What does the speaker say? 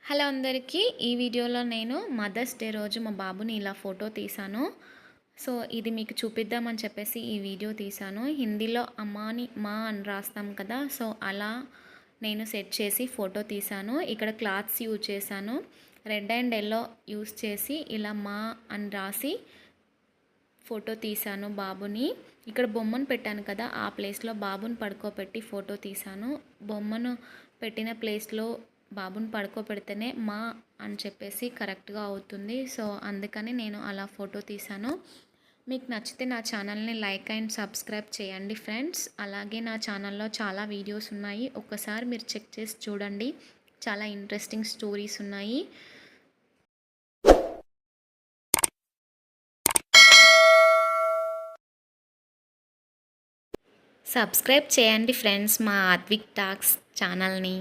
Hello అందరికీ. ఈ వీడియోలో నేను మదర్స్ డే రోజు మా బాబుని ఇలా ఫోటో తీశాను. సో ఇది మీకు చూపిద్దామని చెప్పేసి ఈ వీడియో తీశాను. హిందీలో అమ్మాని మా అని రాస్తాం కదా, సో అలా నేను సెట్ చేసి ఫోటో తీశాను. ఇక్కడ క్లాత్స్ యూజ్ చేశాను. రెడ్ అండ్ ఎల్లో యూజ్ చేసి ఇలా మా అని రాసి ఫోటో తీశాను బాబుని. ఇక్కడ బొమ్మను పెట్టాను కదా, ఆ ప్లేస్లో బాబుని పడుకోబెట్టి ఫోటో తీశాను. బొమ్మను పెట్టిన ప్లేస్లో బాబుని పడుకోబెడితేనే మా అని చెప్పేసి కరెక్ట్గా అవుతుంది. సో అందుకని నేను అలా ఫోటో తీశాను. మీకు నచ్చితే నా ఛానల్ని లైక్ అండ్ సబ్స్క్రైబ్ చేయండి ఫ్రెండ్స్. అలాగే నా ఛానల్లో చాలా వీడియోస్ ఉన్నాయి, ఒక్కసారి మీరు చెక్ చేసి చూడండి. చాలా ఇంట్రెస్టింగ్ స్టోరీస్ ఉన్నాయి. సబ్స్క్రైబ్ చేయండి ఫ్రెండ్స్ మా అద్విక్ టాక్స్ ఛానల్ని.